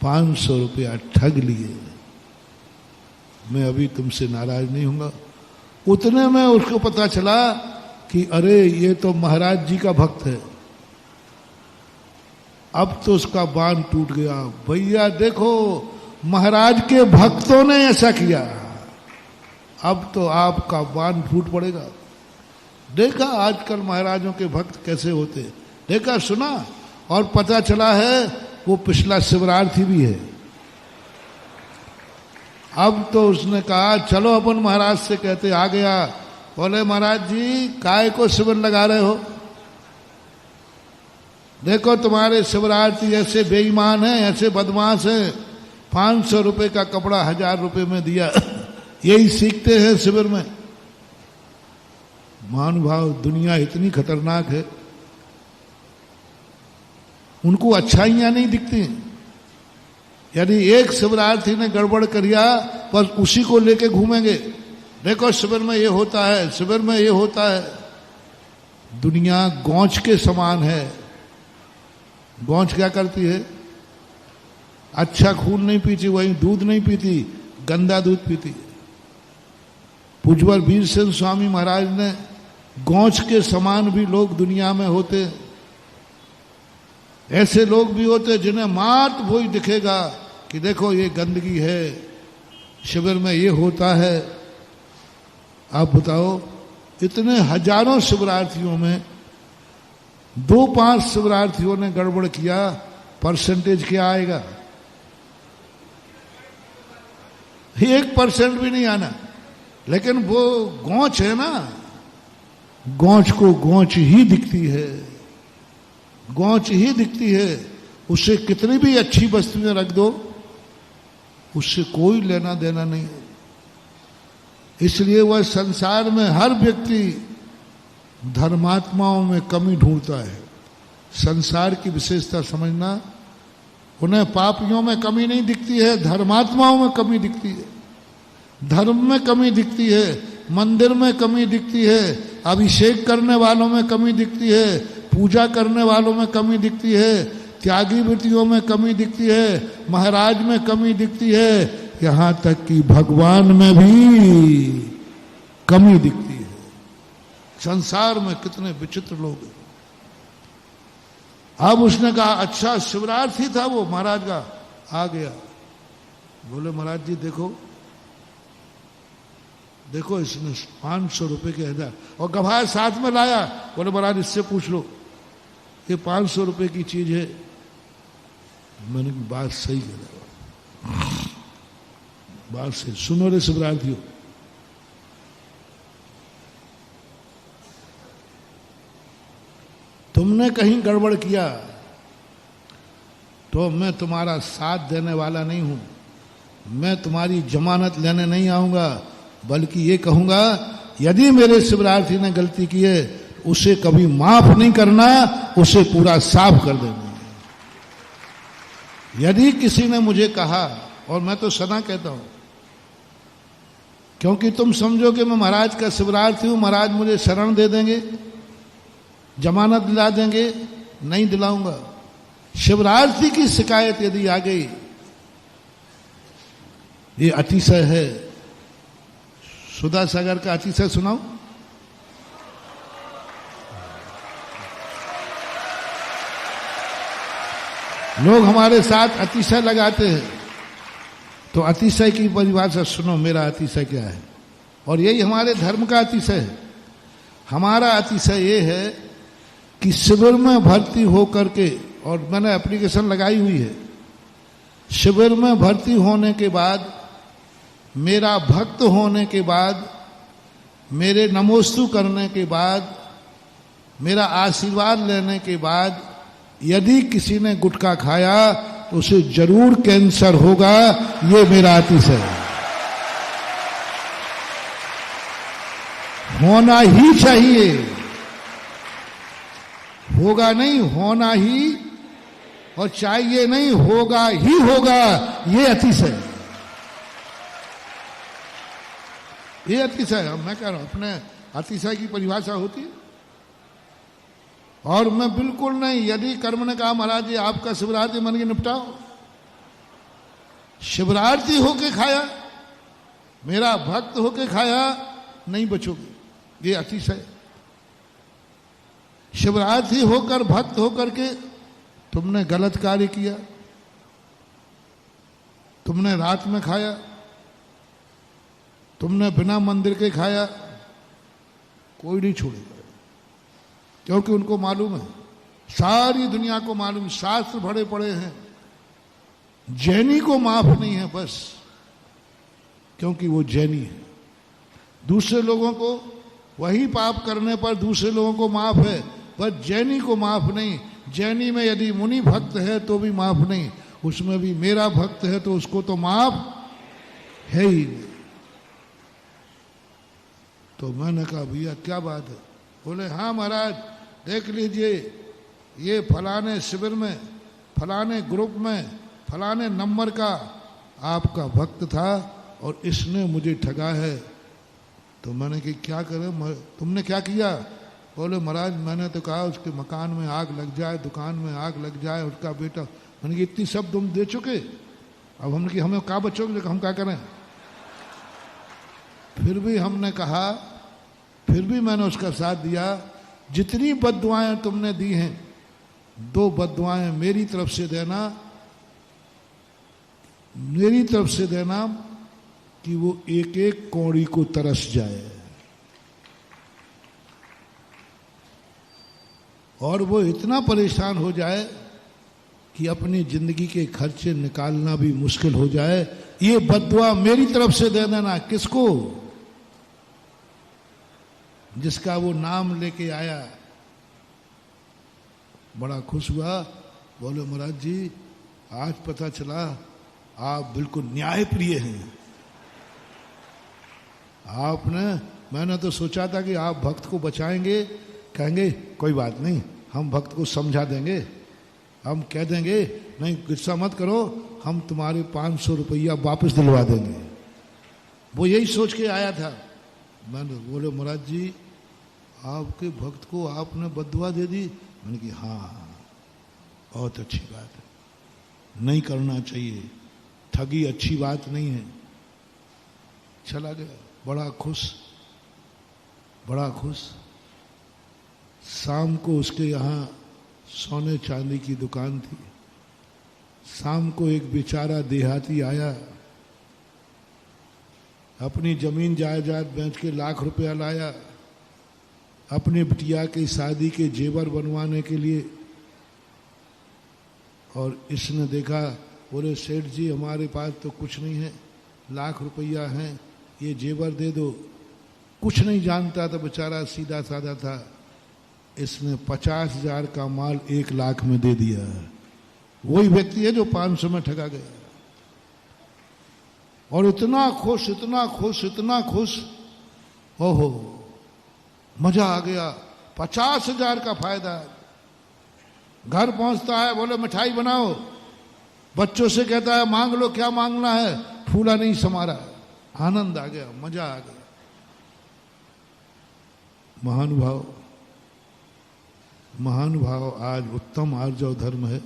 500 रुपया ठग लिए, मैं अभी तुमसे नाराज नहीं होऊंगा। उतने में उसको पता चला कि अरे ये तो महाराज जी का भक्त है। अब तो उसका बांध टूट गया। भैया देखो, महाराज के भक्तों ने ऐसा किया, अब तो आपका बांध फूट पड़ेगा। देखा आजकल महाराजों के भक्त कैसे होते, देखा सुना, और पता चला है वो पिछला शिवरात्रि भी है। अब तो उसने कहा चलो अपन महाराज से कहते, आ गया। बोले महाराज जी काय को शिविर लगा रहे हो, देखो तुम्हारे शिवरात्रि ऐसे बेईमान है, ऐसे बदमाश है, 500 रुपए का कपड़ा 1000 रुपए में दिया, यही सीखते हैं शिविर में। महानुभाव, दुनिया इतनी खतरनाक है, उनको अच्छाइयां नहीं दिखती। यदि एक शिवरार्थी ने गड़बड़ करिया बस उसी को लेके घूमेंगे, देखो शिविर में ये होता है, शिविर में ये होता है। दुनिया गौच के समान है। गौच क्या करती है? अच्छा खून नहीं पीती, वही दूध नहीं पीती, गंदा दूध पीती। पूज्यवर वीर सिंह स्वामी महाराज ने गौच के समान भी लोग दुनिया में होते, ऐसे लोग भी होते जिन्हें मात्र वही दिखेगा कि देखो ये गंदगी है, शिविर में ये होता है। आप बताओ, इतने हजारों शिवरार्थियों में 2-5 शिवरार्थियों ने गड़बड़ किया, परसेंटेज क्या आएगा? 1% भी नहीं आना। लेकिन वो गौच है ना, गौच को गौच ही दिखती है, गौच ही दिखती है। उससे कितनी भी अच्छी वस्तुएं रख दो, उससे कोई लेना देना नहीं है। इसलिए वह संसार में हर व्यक्ति धर्मात्माओं में कमी ढूंढता है। संसार की विशेषता समझना, उन्हें पापियों में कमी नहीं दिखती है, धर्मात्माओं में कमी दिखती है। धर्म में कमी दिखती है, मंदिर में कमी दिखती है, अभिषेक करने वालों में कमी दिखती है, पूजा करने वालों में कमी दिखती है, त्यागी वृत्तियों में कमी दिखती है, महाराज में कमी दिखती है, यहां तक कि भगवान में भी कमी दिखती है। संसार में कितने विचित्र लोग हैं। अब उसने कहा अच्छा शिवरात्रि था वो महाराज का, आ गया। बोले महाराज जी देखो देखो, इसने 500 रुपए के 1000 और गवाह साथ में लाया। बोले महाराज इससे पूछ लो, ये 500 रुपए की चीज है। मैंने बात सही करा, बात सही सुनो रे शिवरार्थियों, तुमने कहीं गड़बड़ किया तो मैं तुम्हारा साथ देने वाला नहीं हूं, मैं तुम्हारी जमानत लेने नहीं आऊंगा, बल्कि ये कहूंगा यदि मेरे शिवरार्थी ने गलती की है उसे कभी माफ नहीं करना, उसे पूरा साफ कर देना। यदि किसी ने मुझे कहा, और मैं तो सदा कहता हूं, क्योंकि तुम समझो कि मैं महाराज का शिवरार्थी हूं, महाराज मुझे शरण दे देंगे, जमानत दिला देंगे, नहीं दिलाऊंगा। शिवरार्थी की शिकायत यदि आ गई, ये अतिशय है। सुधा सागर का अतिशय सुनाओ। लोग हमारे साथ अतिशय लगाते हैं, तो अतिशय की परिभाषा सुनो, मेरा अतिशय क्या है, और यही हमारे धर्म का अतिशय है। हमारा अतिशय ये है कि शिविर में भर्ती होकर के, और मैंने एप्लीकेशन लगाई हुई है, शिविर में भर्ती होने के बाद, मेरा भक्त होने के बाद, मेरे नमोस्तु करने के बाद, मेरा आशीर्वाद लेने के बाद यदि किसी ने गुटखा खाया तो उसे जरूर कैंसर होगा, ये मेरा अतिशय है। होना ही चाहिए, होगा नहीं, होना ही, और चाहिए नहीं, होगा ही होगा, ये अतिशय है। ये अतिशय है। मैं कह रहा हूं अपने अतिशय की परिभाषा होती है, और मैं बिल्कुल नहीं, यदि कर्म ने कहा महाराज जी आपका शिवरात्रि मन के निपटाओ, शिवरार्थी होके खाया, मेरा भक्त होके खाया, नहीं बचोगे। ये अतिशय। शिवरार्थी होकर भक्त होकर के तुमने गलत कार्य किया, तुमने रात में खाया, तुमने बिना मंदिर के खाया, कोई नहीं छोड़ेगा। क्योंकि उनको मालूम है, सारी दुनिया को मालूम, शास्त्र भरे पड़े हैं, जैनी को माफ नहीं है बस, क्योंकि वो जैनी है। दूसरे लोगों को वही पाप करने पर दूसरे लोगों को माफ है, पर जैनी को माफ नहीं। जैनी में यदि मुनि भक्त है तो भी माफ नहीं, उसमें भी मेरा भक्त है तो उसको तो माफ है ही नहीं। तो मैंने कहा भैया क्या बात है? बोले हाँ महाराज, देख लीजिए, ये फलाने शिविर में, फलाने ग्रुप में, फलाने नंबर का आपका भक्त था और इसने मुझे ठगा है। तो मैंने कि क्या करे, तुमने क्या किया? बोले महाराज मैंने तो कहा उसके मकान में आग लग जाए, दुकान में आग लग जाए, उसका बेटा। मैंने कि इतनी सब तुम दे चुके, अब हमने कि हमें क्या बचोगे, हम क्या करें? फिर भी हमने कहा, फिर भी मैंने उसका साथ दिया। जितनी बद्दुआएं तुमने दी हैं, 2 बद्दुआएं मेरी तरफ से देना, मेरी तरफ से देना कि वो एक एक कौड़ी को तरस जाए और वो इतना परेशान हो जाए कि अपनी जिंदगी के खर्चे निकालना भी मुश्किल हो जाए। ये बद्दुआ मेरी तरफ से दे देना। किसको? जिसका वो नाम लेके आया। बड़ा खुश हुआ। बोले महाराज जी आज पता चला आप बिल्कुल न्याय प्रिय हैं। आपने, मैंने तो सोचा था कि आप भक्त को बचाएंगे, कहेंगे कोई बात नहीं, हम भक्त को समझा देंगे, हम कह देंगे नहीं गुस्सा मत करो, हम तुम्हारे 500 रुपया वापस दिलवा देंगे। वो यही सोच के आया था। मैंने बोले महाराज जी आपके भक्त को आपने बद्दुआ दे दी? मैंने कि हाँ बहुत अच्छी बात है, नहीं करना चाहिए, ठगी अच्छी बात नहीं है। चला गया बड़ा खुश, बड़ा खुश। शाम को उसके यहाँ सोने चांदी की दुकान थी। शाम को एक बेचारा देहाती आया, अपनी जमीन जायदाद बेच के लाख रुपया लाया अपनी बिटिया की शादी के जेवर बनवाने के लिए। और इसने देखा, बोले सेठ जी हमारे पास तो कुछ नहीं है, लाख रुपया है, ये जेवर दे दो। कुछ नहीं जानता था बेचारा, सीधा साधा था। इसने 50,000 का माल 1 लाख में दे दिया। वही व्यक्ति है जो 500 में ठगा गया। और इतना खुश, इतना खुश, इतना खुश, ओहो मजा आ गया। 50,000 का फायदा। घर पहुंचता है, बोले मिठाई बनाओ, बच्चों से कहता है मांग लो, क्या मांगना है, फूला नहीं समारा। आनंद आ गया, मजा आ गया। महानुभाव, महानुभाव आज उत्तम आर्जव धर्म है।